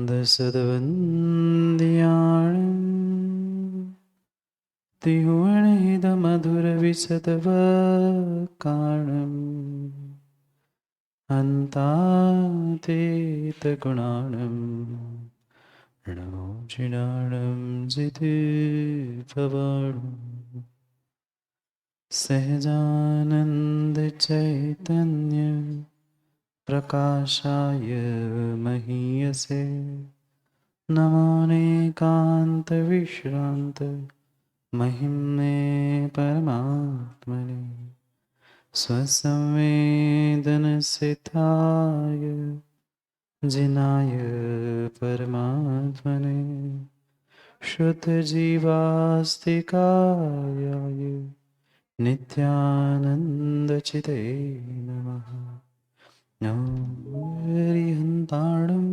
दशदवन्द्याणं तिहुवणहितमधुरविशदवकाणम् हन्तातीतगुणाणं णोजिणाणं जितुपबाणम् सहजानन्दचैतन्य प्रकाशाय महीयसे नमोऽनेकान्तविश्रान्त महिम्ने परमात्मने स्वसंवेदनसिद्धाय जिनाय परमात्मने शुद्धजीवास्तिकाय नित्यानन्दचिते नमः। नमो हरिहन्ताणं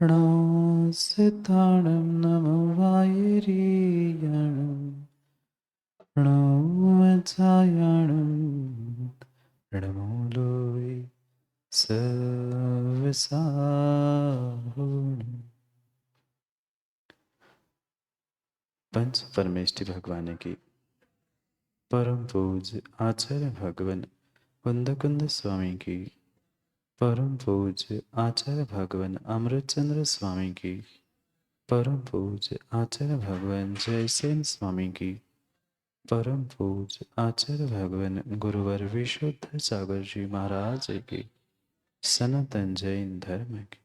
नमो सिद्धाणं नमो वायुरीयाणं नमो वत्सायाणं नमो लोय सर्वसाहुणं। पंच परमेष्टि भगवान की परम पूज्य आचार्य भगवान कुंद कुंद स्वामी की परम पूज्य आचार्य भगवान अमृतचंद्र स्वामी की परम पूज्य आचार्य भगवान जयसेन स्वामी की परम पूज्य आचार्य भगवान गुरुवर विशुद्ध सागर जी महाराज की सनातन जैन धर्म की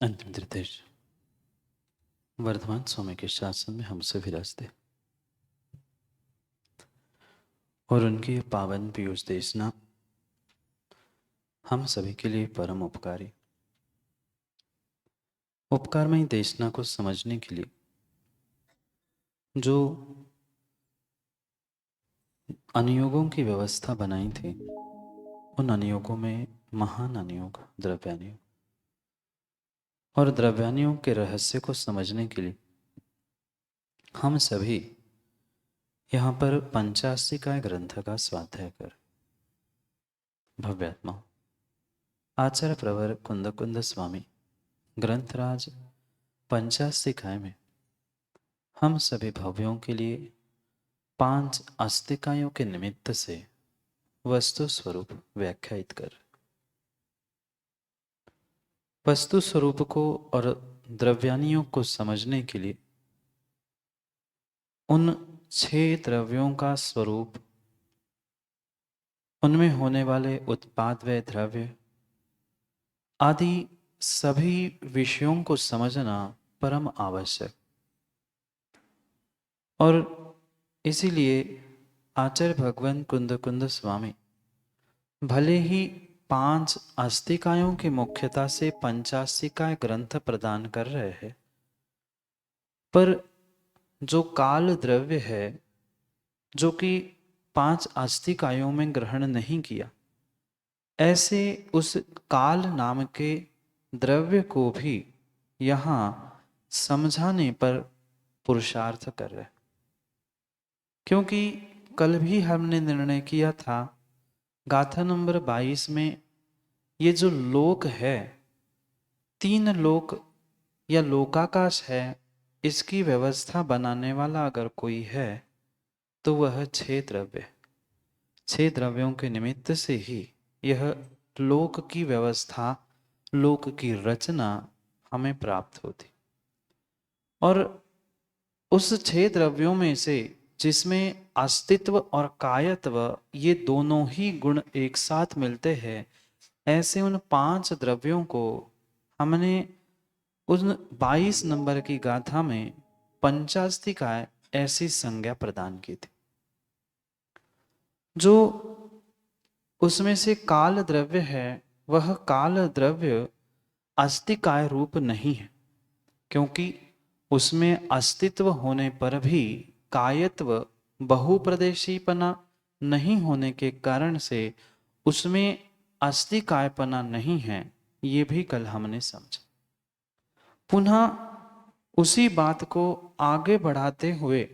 अंतिम निर्देश वर्धमान स्वामी के शासन में हमसे विराजते और उनकी ये पावन पीयूष देशना हम सभी के लिए परम उपकारी। उपकारमयी देशना को समझने के लिए जो अनुयोगों की व्यवस्था बनाई थी, उन अनुयोगों में महान अनुयोग द्रव्यानुयोग और द्रव्यानुयोग के रहस्य को समझने के लिए हम सभी यहाँ पर पंचास्तिकाय ग्रंथ का स्वाध्याय कर भव्यात्मा आचार्य प्रवर कुंद कुंद स्वामी ग्रंथराज पंचास्तिकाय में हम सभी भव्यों के लिए 5 अस्तिकायों के निमित्त से वस्तु स्वरूप व्याख्यायित कर वस्तु स्वरूप को और द्रव्यानुयोग को समझने के लिए उन 6 द्रव्यों का स्वरूप, उनमें होने वाले उत्पाद व द्रव्य आदि सभी विषयों को समझना परम आवश्यक। और इसीलिए आचार्य भगवान कुंद कुंद स्वामी भले ही 5 अस्तिकायों की मुख्यता से पंचास्तिकाय ग्रंथ प्रदान कर रहे हैं, पर जो काल द्रव्य है जो कि 5 अस्तिकायों में ग्रहण नहीं किया, ऐसे उस काल नाम के द्रव्य को भी यहाँ समझाने पर पुरुषार्थ कर रहे। क्योंकि कल भी हमने निर्णय किया था गाथा नंबर 22 में ये जो लोक है, 3 लोक या लोकाकाश है, इसकी व्यवस्था बनाने वाला अगर कोई है तो वह 6 द्रव्य, 6 द्रव्यों के निमित्त से ही यह लोक की व्यवस्था, लोक की रचना हमें प्राप्त होती। और उस 6 द्रव्यों में से जिसमें अस्तित्व और कायत्व ये दोनों ही गुण एक साथ मिलते हैं, ऐसे उन 5 द्रव्यों को हमने उन 22 नंबर की गाथा में पंचास्तिकाय ऐसी संज्ञा प्रदान की थी। जो उसमें से काल द्रव्य है, वह काल द्रव्य अस्तिकाय रूप नहीं है, क्योंकि उसमें अस्तित्व होने पर भी कायत्व बहुप्रदेशीपना नहीं होने के कारण से उसमें अस्तिकायपना नहीं है। ये भी कल हमने समझा। पुनः उसी बात को आगे बढ़ाते हुए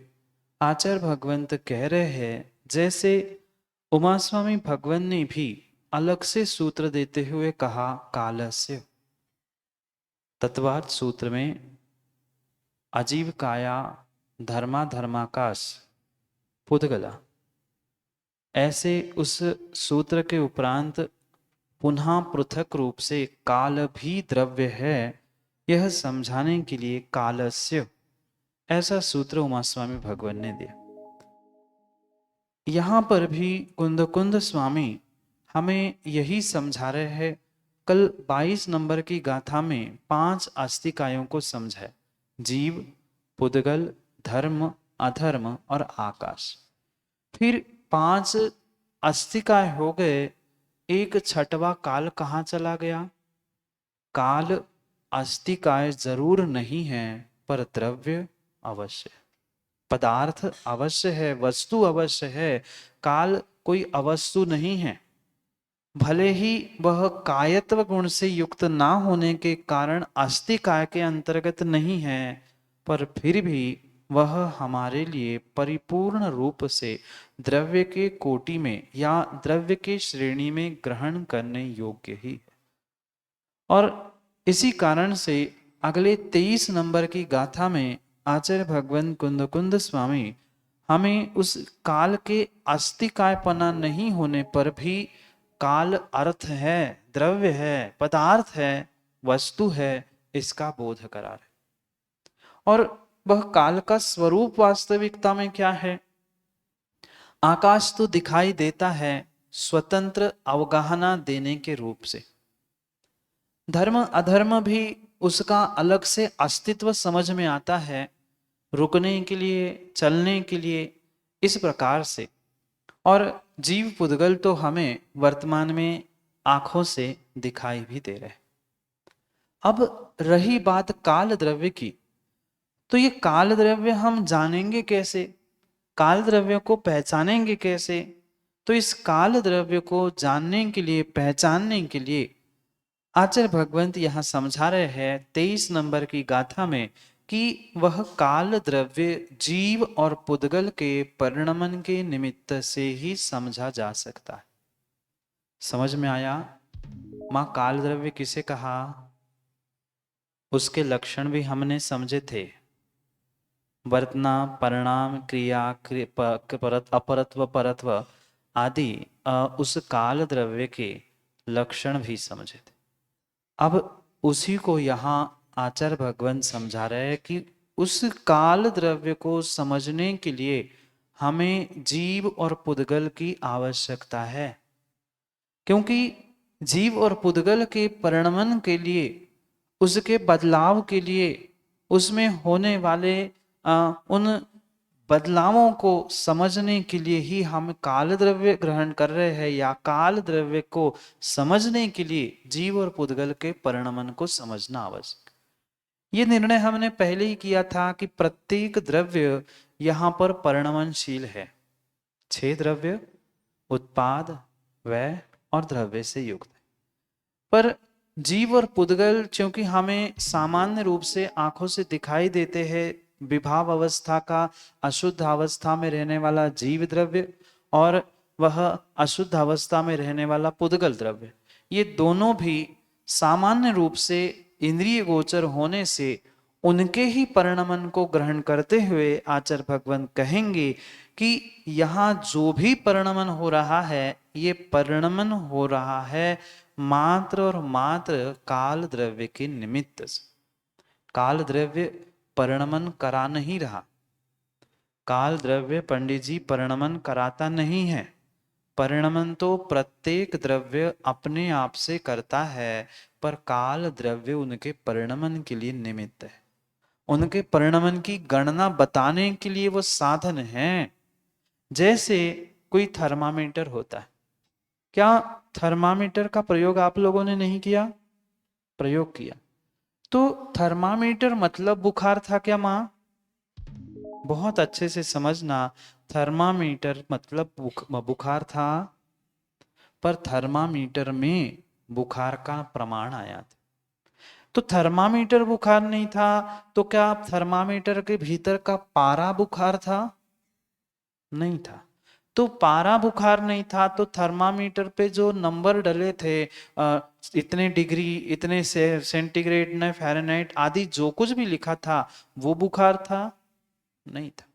आचार्य भगवंत कह रहे हैं, जैसे उमा स्वामी भगवान ने भी अलग से सूत्र देते हुए कहा कालस्य। तत्वार्थ सूत्र में अजीव काया धर्माकाश पुद्गला, ऐसे उस सूत्र के उपरांत पुनः पृथक रूप से काल भी द्रव्य है, यह समझाने के लिए कालस्य ऐसा सूत्र उमा स्वामी भगवान ने दिया। यहां पर भी कुंद स्वामी हमें यही समझा रहे हैं। कल 22 नंबर की गाथा में 5 अस्तिकायों को समझा, जीव, पुद्गल, धर्म, अधर्म और आकाश। फिर 5 अस्तिकाय हो गए, एक छठवा काल कहाँ चला गया? काल अस्तिकाय जरूर नहीं है, पर द्रव्य अवश्य, पदार्थ अवश्य है, वस्तु अवश्य है। काल कोई अवस्तु नहीं है। भले ही वह कायत्व गुण से युक्त ना होने के कारण अस्तिकाय के अंतर्गत नहीं है, पर फिर भी वह हमारे लिए परिपूर्ण रूप से द्रव्य के कोटि में या द्रव्य के श्रेणी में ग्रहण करने योग्य ही है। और इसी कारण से अगले 23 नंबर की गाथा में आचार्य भगवान कुंद स्वामी हमें उस काल के अस्तिकायपना नहीं होने पर भी काल अर्थ है, द्रव्य है, पदार्थ है, वस्तु है, इसका बोध करा रहे। और वह काल का स्वरूप वास्तविकता में क्या है? आकाश तो दिखाई देता है स्वतंत्र अवगाहना देने के रूप से। धर्म अधर्म भी उसका अलग से अस्तित्व समझ में आता है, रुकने के लिए, चलने के लिए, इस प्रकार से। और जीव पुद्गल तो हमें वर्तमान में आंखों से दिखाई भी दे रहे। अब रही बात काल द्रव्य की, तो ये काल द्रव्य हम जानेंगे कैसे? काल द्रव्य को पहचानेंगे कैसे? तो इस काल द्रव्य को जानने के लिए, पहचानने के लिए आचार्य भगवंत यहां समझा रहे हैं 23 नंबर की गाथा में कि वह काल द्रव्य जीव और पुद्गल के परिणमन के निमित्त से ही समझा जा सकता है। समझ में आया? मां काल द्रव्य किसे कहा? उसके लक्षण भी हमने समझे थे, वर्तना, परिणाम, क्रिया, अपरत्व, परत्व आदि उस काल द्रव्य के लक्षण भी समझे थे। अब उसी को यहाँ आचार्य भगवान समझा रहे हैं कि उस काल द्रव्य को समझने के लिए हमें जीव और पुद्गल की आवश्यकता है, क्योंकि जीव और पुद्गल के परिणमन के लिए, उसके बदलाव के लिए, उसमें होने वाले उन बदलावों को समझने के लिए ही हम काल द्रव्य ग्रहण कर रहे हैं, या काल द्रव्य को समझने के लिए जीव और पुद्गल के परिणमन को समझना आवश्यक। ये निर्णय हमने पहले ही किया था कि प्रत्येक द्रव्य यहां पर परिणमनशील है। 6 द्रव्य उत्पाद, व्यय और द्रव्य से युक्त है। पर जीव और पुद्गल चूंकि हमें सामान्य रूप से आंखों से दिखाई देते हैं, विभाव अवस्था का अशुद्ध अवस्था में रहने वाला जीव द्रव्य और वह अशुद्ध अवस्था में रहने वाला पुद्गल द्रव्य, ये दोनों भी सामान्य रूप से इंद्रिय गोचर होने से उनके ही परिणमन को ग्रहण करते हुए आचार्य भगवान कहेंगे कि यहाँ जो भी परिणमन हो रहा है, ये परिणमन हो रहा है मात्र और मात्र काल द्रव्य के निमित्त से। काल द्रव्य परिणमन करा नहीं रहा। काल द्रव्य पंडित जी परिणमन कराता नहीं है। परिणमन तो प्रत्येक द्रव्य अपने आप से करता है, पर काल द्रव्य उनके परिणमन के लिए निमित्त है। उनके परिणमन की गणना बताने के लिए वो साधन है। जैसे कोई थर्मामीटर होता है। क्या थर्मामीटर का प्रयोग आप लोगों ने नहीं किया? प्रयोग किया। तो थर्मामीटर मतलब बुखार था क्या मां? बहुत अच्छे से समझना, थर्मामीटर मतलब बुखार था, पर थर्मामीटर में बुखार का प्रमाण आया था। तो थर्मामीटर बुखार नहीं था, तो क्या थर्मामीटर के भीतर का पारा बुखार था? नहीं था। तो पारा बुखार नहीं था, तो थर्मामीटर पे जो नंबर डले थे, इतने डिग्री, इतने सेंटीग्रेड ने फ़ारेनहाइट आदि जो कुछ भी लिखा था, वो बुखार था? नहीं था।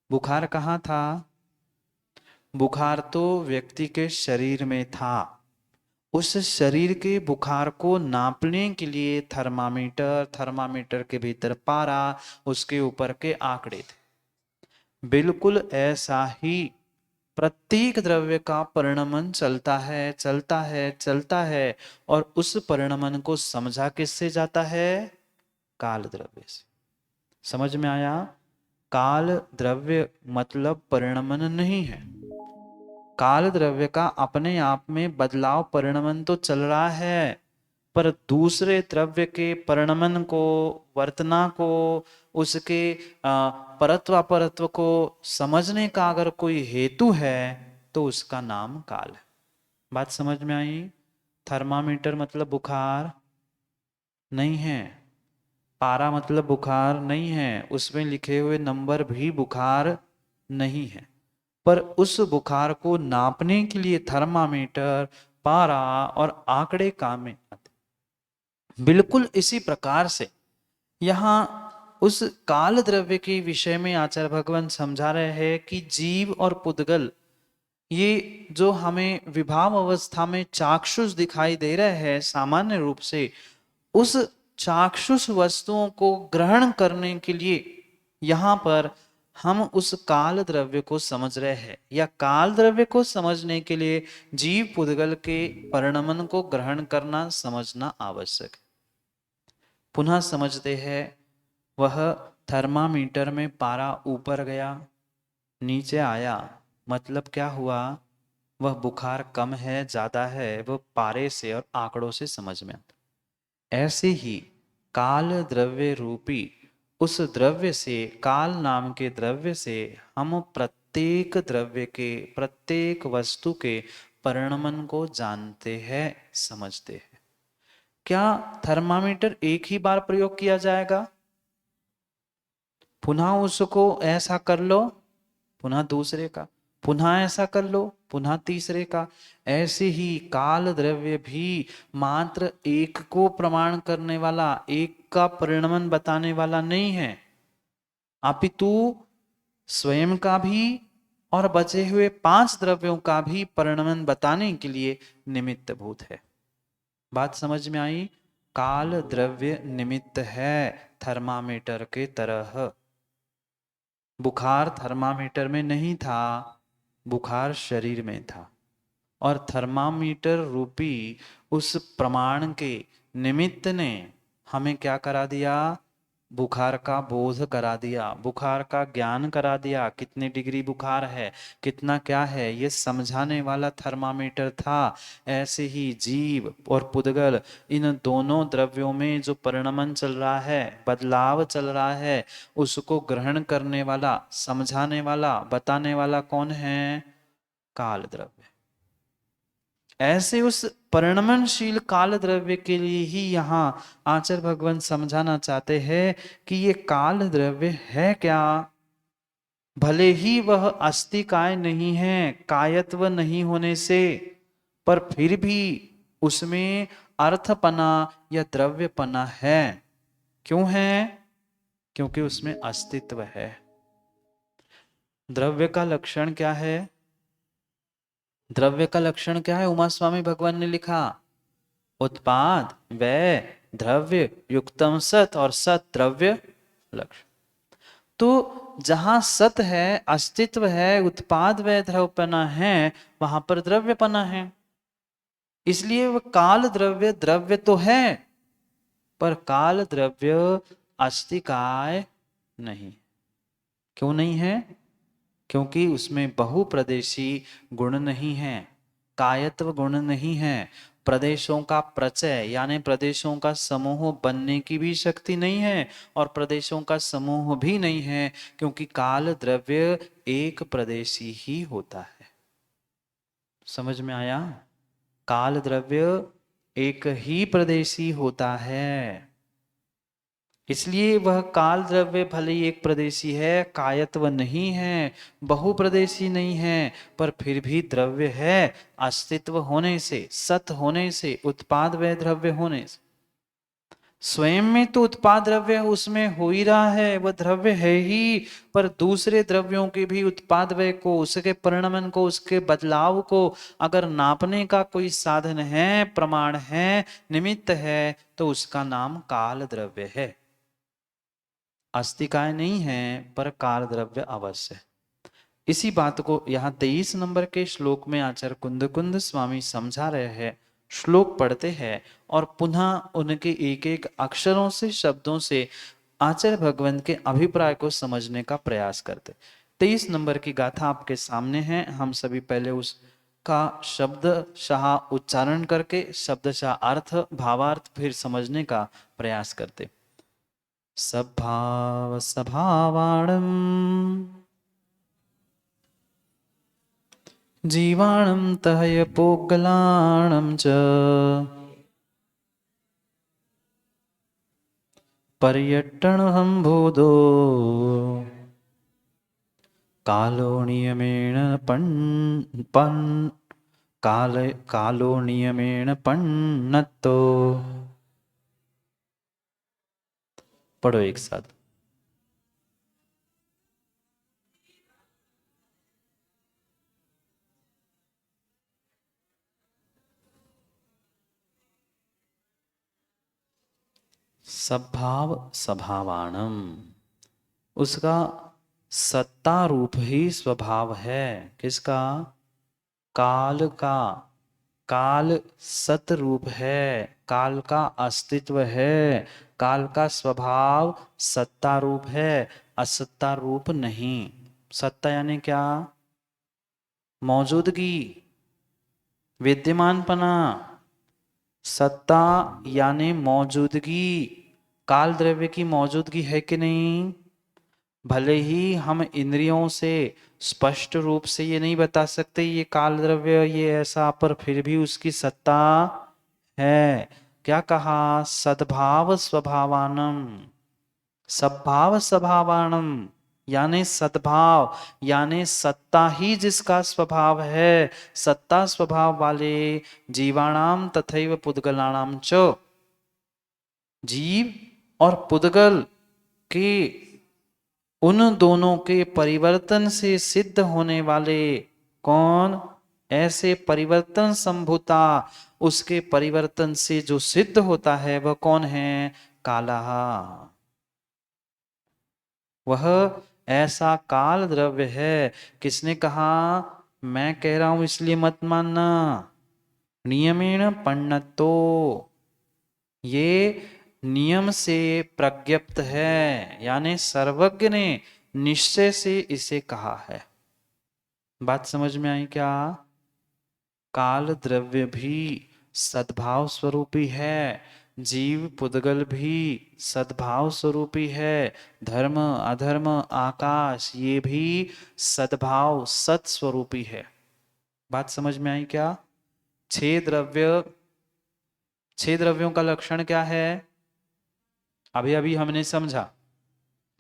बुखार कहाँ था? बुखार तो व्यक्ति के शरीर में था। उस शरीर के बुखार को नापने के लिए थर्मामीटर, थर्मामीटर के भीतर पारा, उसके ऊपर के आंकड़े थे। बिल्कुल ऐसा ही प्रत्येक द्रव्य का परिणमन चलता है, चलता है, चलता है, और उस परिणमन को समझा किससे जाता है? काल द्रव्य से। समझ में आया? काल द्रव्य मतलब परिणमन नहीं है। काल द्रव्य का अपने आप में बदलाव परिणमन तो चल रहा है, पर दूसरे द्रव्य के परिणमन को, वर्तना को, उसके परत्व अपरत्व को समझने का अगर कोई हेतु है तो उसका नाम काल है। बात समझ में आई? थर्मामीटर मतलब बुखार नहीं है, पारा मतलब बुखार नहीं है, उसमें लिखे हुए नंबर भी बुखार नहीं है, पर उस बुखार को नापने के लिए थर्मामीटर, पारा और आंकड़े काम में आते। बिल्कुल इसी प्रकार से यहाँ उस काल द्रव्य के विषय में आचार्य भगवान समझा रहे हैं कि जीव और पुद्गल, ये जो हमें विभाव अवस्था में चाक्षुष दिखाई दे रहे हैं सामान्य रूप से, उस चाक्षुष वस्तुओं को ग्रहण करने के लिए यहाँ पर हम उस काल द्रव्य को समझ रहे हैं, या काल द्रव्य को समझने के लिए जीव पुद्गल के परिणमन को ग्रहण करना, समझना आवश्यक है। पुनः समझते हैं, वह थर्मामीटर में पारा ऊपर गया, नीचे आया, मतलब क्या हुआ? वह बुखार कम है, ज्यादा है, वह पारे से और आंकड़ों से समझ में आता। ऐसे ही काल द्रव्य रूपी उस द्रव्य से, काल नाम के द्रव्य से हम प्रत्येक द्रव्य के, प्रत्येक वस्तु के परिणमन को जानते हैं, समझते हैं। क्या थर्मामीटर एक ही बार प्रयोग किया जाएगा? पुनः उसको ऐसा कर लो, पुनः दूसरे का, पुनः ऐसा कर लो, पुनः तीसरे का। ऐसे ही काल द्रव्य भी मात्र एक को प्रमाण करने वाला, एक का परिणमन बताने वाला नहीं है, अपितु स्वयं का भी और बचे हुए 5 द्रव्यों का भी परिणमन बताने के लिए निमित्त भूत है। बात समझ में आई? काल द्रव्य निमित्त है थर्मामीटर के तरह। बुखार थर्मामीटर में नहीं था, बुखार शरीर में था, और थर्मामीटर रूपी उस प्रमाण के निमित्त ने हमें क्या करा दिया? बुखार का बोध करा दिया, बुखार का ज्ञान करा दिया, कितनी डिग्री बुखार है, कितना क्या है, ये समझाने वाला थर्मामीटर था। ऐसे ही जीव और पुद्गल, इन दोनों द्रव्यों में जो परिणमन चल रहा है, बदलाव चल रहा है, उसको ग्रहण करने वाला, समझाने वाला, बताने वाला कौन है? काल द्रव्य। ऐसे उस परिणमनशील काल द्रव्य के लिए ही यहाँ आचार्य भगवान समझाना चाहते हैं कि ये काल द्रव्य है क्या? भले ही वह अस्तिकाय नहीं है, कायत्व नहीं होने से, पर फिर भी उसमें अर्थपना या द्रव्यपना है। क्यों है? क्योंकि उसमें अस्तित्व है। द्रव्य का लक्षण क्या है? द्रव्य का लक्षण क्या है? उमा स्वामी भगवान ने लिखा, उत्पाद, व्यय, द्रव्य, युक्तम सत और सत द्रव्य लक्षण। तो जहां सत है, अस्तित्व है, उत्पाद व द्रव्यपना है, वहां पर द्रव्यपना है। इसलिए वह काल द्रव्य द्रव्य तो है, पर काल द्रव्य अस्तिकाय नहीं। क्यों नहीं है? क्योंकि उसमें बहुप्रदेशी गुण नहीं है, कायत्व गुण नहीं है, प्रदेशों का प्रचय यानी प्रदेशों का समूह बनने की भी शक्ति नहीं है, और प्रदेशों का समूह भी नहीं है, क्योंकि काल द्रव्य एक प्रदेशी ही होता है। समझ में आया? काल द्रव्य एक ही प्रदेशी होता है। इसलिए वह काल द्रव्य भले ही एक प्रदेशी है, कायत्व नहीं है, बहुप्रदेशी नहीं है, पर फिर भी द्रव्य है, अस्तित्व होने से, सत होने से, उत्पाद व द्रव्य होने से। स्वयं में तो उत्पाद द्रव्य उसमें हो ही रहा है, वह द्रव्य है ही, पर दूसरे द्रव्यों के भी उत्पाद व्यय को, उसके परिणमन को, उसके बदलाव को अगर नापने का कोई साधन है, प्रमाण है, निमित्त है, तो उसका नाम काल द्रव्य है। अस्तिकाय नहीं है, पर काल द्रव्य अवश्य है। इसी बात को यहाँ 23 नंबर के श्लोक में आचार्य कुंद स्वामी समझा रहे हैं। श्लोक पढ़ते हैं और पुनः उनके एक एक अक्षरों से, शब्दों से आचार्य भगवंत के अभिप्राय को समझने का प्रयास करते। 23 नंबर की गाथा आपके सामने है। हम सभी पहले उसका शब्दशः उच्चारण करके शब्दशः अर्थ, भावार्थ फिर समझने का प्रयास करते। सद्भाव स्वभावाणं जीवाणं तह्य पोगलाणं च पर्यटनहं भूदो कालो नियमेण कालो नियमेण पण्णतो। पढ़ो एक साथ। सद्भाव स्वभावाणम, उसका सत्ता रूप ही स्वभाव है। किसका? काल का। काल सत रूप है, काल का अस्तित्व है, काल का स्वभाव सत्ता रूप है, असत्ता रूप नहीं। सत्ता यानी क्या? मौजूदगी, विद्यमानपना। सत्ता यानी मौजूदगी। काल द्रव्य की मौजूदगी है कि नहीं? भले ही हम इंद्रियों से स्पष्ट रूप से ये नहीं बता सकते ये काल द्रव्य ये ऐसा, पर फिर भी उसकी सत्ता है। क्या कहा? सद्भाव स्वभावानम। सद्भाव स्वभावानम यानी सद्भाव यानी सत्ता ही जिसका स्वभाव है, सत्ता स्वभाव वाले जीवाणाम तथैव पुद्गलाणाम च, जीव और पुद्गल के उन दोनों के परिवर्तन से सिद्ध होने वाले कौन? ऐसे परिवर्तन संभूता, उसके परिवर्तन से जो सिद्ध होता है वह कौन है? काला। वह ऐसा काल द्रव्य है। किसने कहा? मैं कह रहा हूं इसलिए मत मानना। नियमेण पण्णतो, ये नियम से प्रज्ञप्त है, यानी सर्वज्ञ ने निश्चय से इसे कहा है। बात समझ में आई क्या? काल द्रव्य भी सद्भाव स्वरूपी है, जीव पुद्गल भी सद्भाव स्वरूपी है, धर्म अधर्म आकाश ये भी सद्भाव सत स्वरूपी है। बात समझ में आई क्या? छह द्रव्यों का लक्षण क्या है? अभी अभी हमने समझा।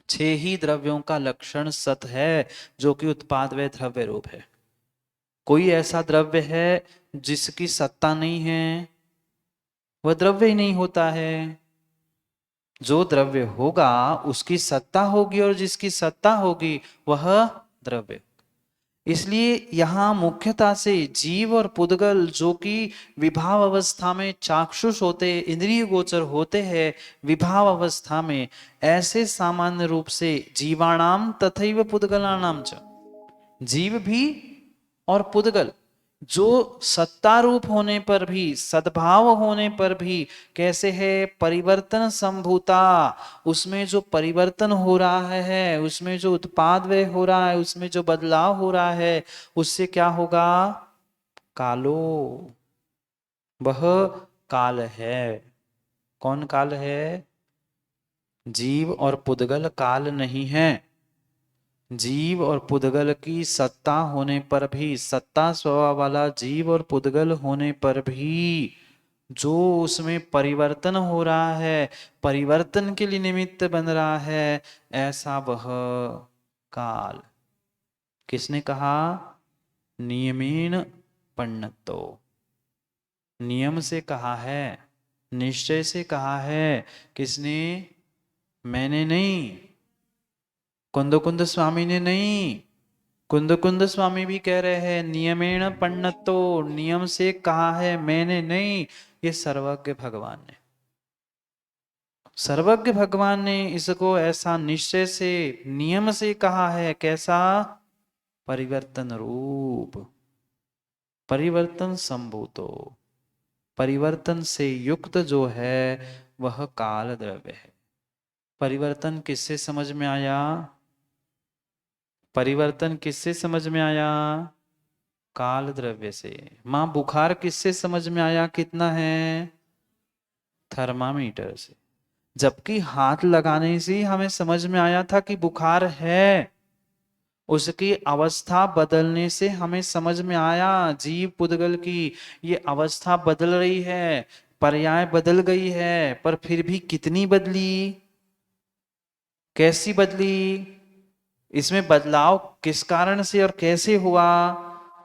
छह ही द्रव्यों का लक्षण सत है, जो कि उत्पाद व द्रव्य रूप है। कोई ऐसा द्रव्य है जिसकी सत्ता नहीं है? वह द्रव्य ही नहीं होता है। जो द्रव्य होगा उसकी सत्ता होगी, और जिसकी सत्ता होगी वह द्रव्य। इसलिए यहाँ मुख्यता से जीव और पुद्गल जो कि विभाव अवस्था में चाक्षुष होते, इंद्रिय गोचर होते हैं विभाव अवस्था में, ऐसे सामान्य रूप से जीवाणाम तथैव पुद्गलानाम च, जीव भी और पुद्गल जो सत्ता रूप होने पर भी, सद्भाव होने पर भी कैसे है, परिवर्तन संभूता, उसमें जो परिवर्तन हो रहा है, उसमें जो उत्पाद व्यय हो रहा है, उसमें जो बदलाव हो रहा है, उससे क्या होगा, कालो, वह काल है। कौन काल है? जीव और पुद्गल काल नहीं है। जीव और पुद्गल की सत्ता होने पर भी, सत्ता स्वभाव वाला जीव और पुद्गल होने पर भी जो उसमें परिवर्तन हो रहा है, परिवर्तन के लिए निमित्त बन रहा है, ऐसा वह काल। किसने कहा? नियमेन पण्णतो, नियम से कहा है, निश्चय से कहा है। किसने? मैंने नहीं, कुंद स्वामी ने नहीं। कुंद स्वामी भी कह रहे हैं नियमेण पण्णतो, नियम से कहा है, मैंने नहीं, ये सर्वज्ञ भगवान ने, सर्वज्ञ भगवान ने इसको ऐसा निश्चय से, नियम से कहा है। कैसा? परिवर्तन रूप, परिवर्तन संभूतो, परिवर्तन से युक्त जो है वह काल द्रव्य है। परिवर्तन किससे समझ में आया? परिवर्तन किससे समझ में आया? काल द्रव्य से। मां बुखार किससे समझ में आया कितना है? थर्मामीटर से। जबकि हाथ लगाने से हमें समझ में आया था कि बुखार है, उसकी अवस्था बदलने से हमें समझ में आया जीव पुद्गल की ये अवस्था बदल रही है, पर्याय बदल गई है, पर फिर भी कितनी बदली, कैसी बदली, इसमें बदलाव किस कारण से और कैसे हुआ,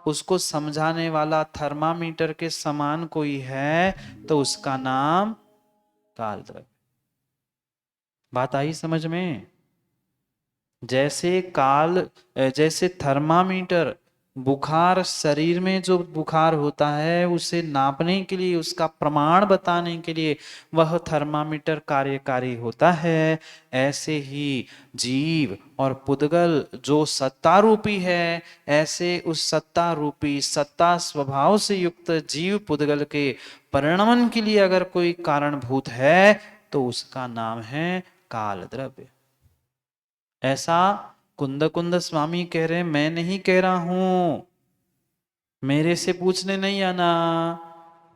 उसको समझाने वाला थर्मामीटर के समान कोई है तो उसका नाम काल द्रव्य। बात आई समझ में? जैसे काल, जैसे थर्मामीटर बुखार, शरीर में जो बुखार होता है उसे नापने के लिए, उसका प्रमाण बताने के लिए वह थर्मामीटर कार्यकारी होता है, ऐसे ही जीव और पुद्गल जो सत्ता रूपी है, ऐसे उस सत्ता रूपी, सत्ता स्वभाव से युक्त जीव पुद्गल के परिणमन के लिए अगर कोई कारणभूत है तो उसका नाम है काल द्रव्य। ऐसा कुंद स्वामी कह रहे हैं, मैं नहीं कह रहा हूं, मेरे से पूछने नहीं आना।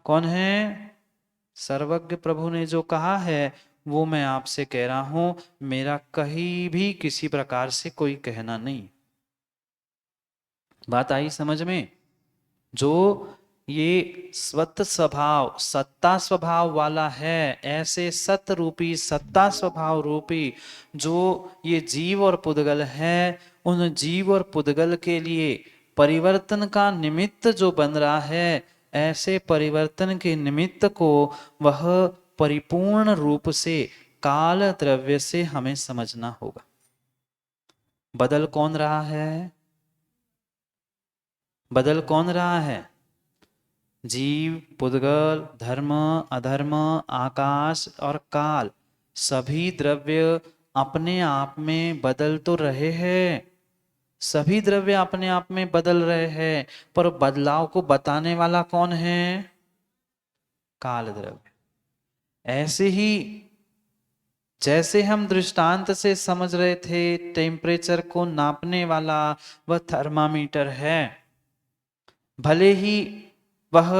कौन है? सर्वज्ञ प्रभु ने जो कहा है वो मैं आपसे कह रहा हूं, मेरा कहीं भी किसी प्रकार से कोई कहना नहीं। बात आई समझ में? जो ये स्वत स्वभाव, सत्ता स्वभाव वाला है, ऐसे सत रूपी, सत्ता स्वभाव रूपी जो ये जीव और पुद्गल है, उन जीव और पुद्गल के लिए परिवर्तन का निमित्त जो बन रहा है, ऐसे परिवर्तन के निमित्त को वह परिपूर्ण रूप से काल द्रव्य से हमें समझना होगा। बदल कौन रहा है? बदल कौन रहा है? जीव, पुद्गल, धर्म, अधर्म, आकाश और काल, सभी द्रव्य अपने आप में बदल तो रहे हैं, सभी द्रव्य अपने आप में बदल रहे हैं, पर बदलाव को बताने वाला कौन है? काल द्रव्य। ऐसे ही जैसे हम दृष्टांत से समझ रहे थे टेम्परेचर को नापने वाला वह थर्मामीटर है, भले ही वह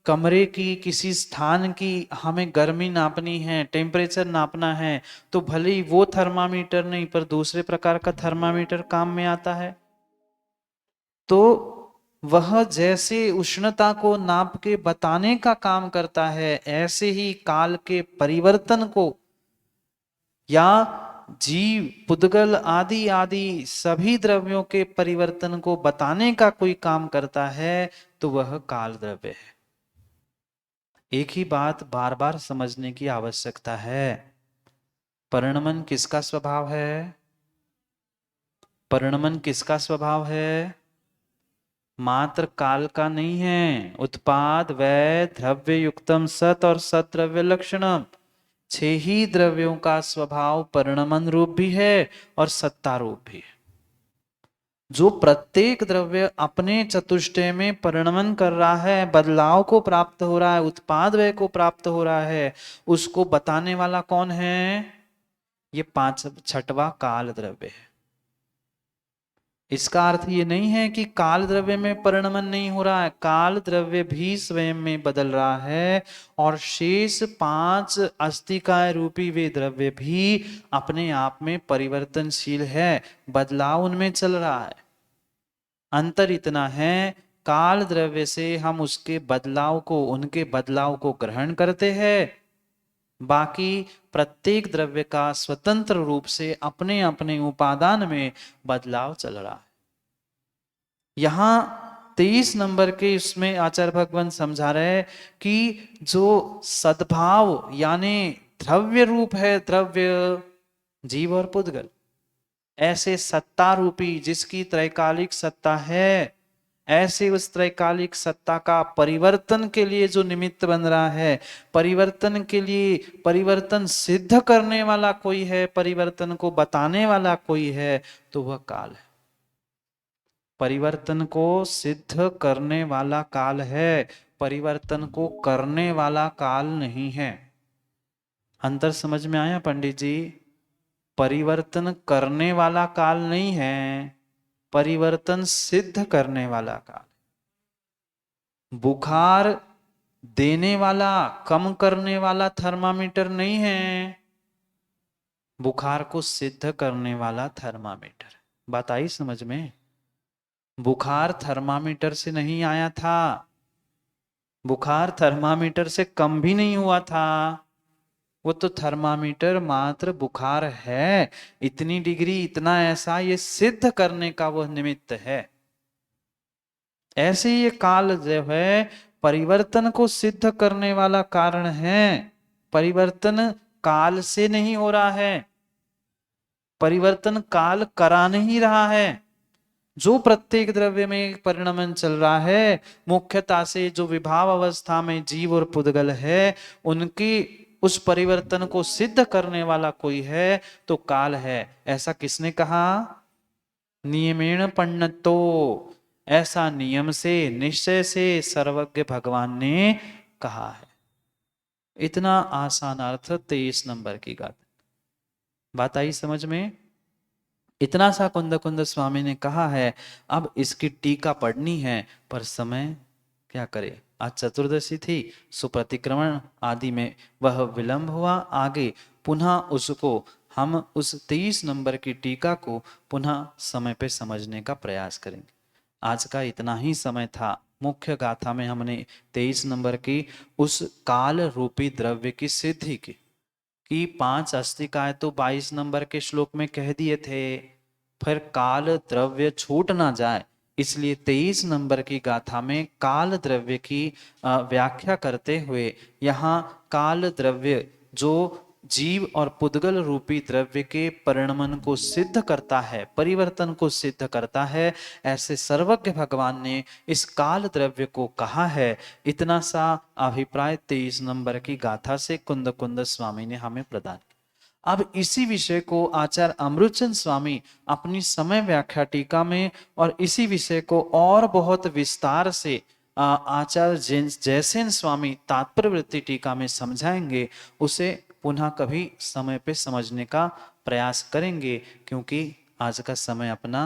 कमरे की किसी स्थान की हमें गर्मी नापनी है, टेम्परेचर नापना है, तो भले ही वो थर्मामीटर नहीं पर दूसरे प्रकार का थर्मामीटर काम में आता है। तो वह जैसे उष्णता को नाप के बताने का काम करता है, ऐसे ही काल के परिवर्तन को या जीव, पुद्गल आदि आदि सभी द्रव्यों के परिवर्तन को बताने का कोई काम करता है तो वह काल द्रव्य है। एक ही बात बार बार समझने की आवश्यकता है। परिणमन किसका स्वभाव है? परिणमन किसका स्वभाव है? मात्र काल का नहीं है। उत्पाद व्यय द्रव्य युक्तम सत और सत द्रव्य लक्षणम, 6 ही द्रव्यों का स्वभाव परिणमन रूप भी है और सत्ता रूप भी है। जो प्रत्येक द्रव्य अपने चतुष्टय में परिणमन कर रहा है, बदलाव को प्राप्त हो रहा है, उत्पाद व्यय को प्राप्त हो रहा है, उसको बताने वाला कौन है? ये 6वां काल द्रव्य है। इसका अर्थ ये नहीं है कि काल द्रव्य में परिणमन नहीं हो रहा है, काल द्रव्य भी स्वयं में बदल रहा है और शेष 5 अस्थिकाय रूपी वे द्रव्य भी अपने आप में परिवर्तनशील है, बदलाव उनमें चल रहा है। अंतर इतना है, काल द्रव्य से हम उसके बदलाव को, उनके बदलाव को ग्रहण करते हैं, बाकी प्रत्येक द्रव्य का स्वतंत्र रूप से अपने अपने उपादान में बदलाव चल रहा है। यहां 23 नंबर के इसमें आचार्य भगवान समझा रहे हैं कि जो सद्भाव यानी द्रव्य रूप है, द्रव्य जीव और पुद्गल, ऐसे सत्ता रूपी जिसकी त्रैकालिक सत्ता है, ऐसे उस त्रैकालिक सत्ता का परिवर्तन के लिए जो निमित्त बन रहा है, परिवर्तन के लिए परिवर्तन सिद्ध करने वाला कोई है, परिवर्तन को बताने वाला कोई है, तो वह काल है। परिवर्तन को सिद्ध करने वाला काल है, परिवर्तन को करने वाला काल नहीं है। अंतर समझ में आया पंडित जी? परिवर्तन करने वाला काल नहीं है, परिवर्तन सिद्ध करने वाला काल। बुखार देने वाला, कम करने वाला थर्मामीटर नहीं है, बुखार को सिद्ध करने वाला थर्मामीटर। बात आई समझ में? बुखार थर्मामीटर से नहीं आया था, बुखार थर्मामीटर से कम भी नहीं हुआ था, वो तो थर्मामीटर मात्र बुखार है, इतनी डिग्री, इतना ऐसा, ये सिद्ध करने का वह निमित्त है। ऐसे ये काल जो है परिवर्तन को सिद्ध करने वाला कारण है, परिवर्तन काल से नहीं हो रहा है, परिवर्तन काल करा नहीं रहा है। जो प्रत्येक द्रव्य में परिणमन चल रहा है, मुख्यता से जो विभाव अवस्था में जीव और पुद्गल है, उनकी उस परिवर्तन को सिद्ध करने वाला कोई है तो काल है। ऐसा किसने कहा? नियमेण पण्णतो, ऐसा नियम से, निश्चय से सर्वज्ञ भगवान ने कहा है। इतना आसान अर्थ 23 नंबर की बात आई समझ में? इतना सा कुंद कुंद स्वामी ने कहा है। अब इसकी टीका पढ़नी है, पर समय क्या करे, आज चतुर्दशी थी, सुप्रतिक्रमण आदि में वह विलंब हुआ। आगे पुनः उसको हम उस 23 नंबर की टीका को पुनः समय पे समझने का प्रयास करेंगे। आज का इतना ही समय था। मुख्य गाथा में हमने 23 नंबर की उस काल रूपी द्रव्य की सिद्धि की कि 5 अस्थिकाय तो 22 नंबर के श्लोक में कह दिए थे, फिर काल द्रव्य छूट ना जाए इसलिए 23 नंबर की गाथा में काल द्रव्य की व्याख्या करते हुए यहाँ काल द्रव्य जो जीव और पुद्गल रूपी द्रव्य के परिणमन को सिद्ध करता है, परिवर्तन को सिद्ध करता है, ऐसे सर्वज्ञ भगवान ने इस काल द्रव्य को कहा है। इतना सा अभिप्राय 23 नंबर की गाथा से कुंद कुंद स्वामी ने हमें प्रदान किया। अब इसी विषय को आचार्य अमृतचंद स्वामी अपनी समय व्याख्या टीका में और इसी विषय को और बहुत विस्तार से आचार्य जयसेन स्वामी तात्पर्य वृत्ति टीका में समझाएंगे। उसे पुनः कभी समय पे समझने का प्रयास करेंगे, क्योंकि आज का समय अपना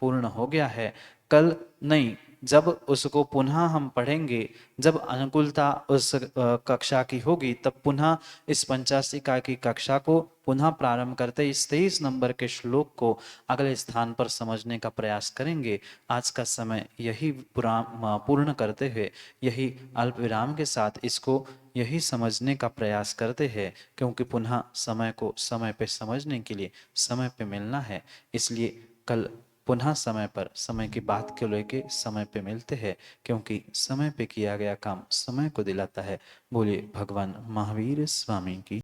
पूर्ण हो गया है। कल नहीं, जब उसको पुनः हम पढ़ेंगे, जब अनुकूलता उस कक्षा की होगी, तब पुनः इस 85 की कक्षा को पुनः प्रारंभ करते इस 23 नंबर के श्लोक को अगले स्थान पर समझने का प्रयास करेंगे। आज का समय यही पूर्ण करते हुए, यही अल्प विराम के साथ इसको यही समझने का प्रयास करते हैं, क्योंकि पुनः समय को समय पे समझने के लिए समय पे मिलना है। इसलिए कल पुनः समय पर समय की बात को लेके समय पे मिलते हैं, क्योंकि समय पे किया गया काम समय को दिलाता है। बोलिए भगवान महावीर स्वामी की।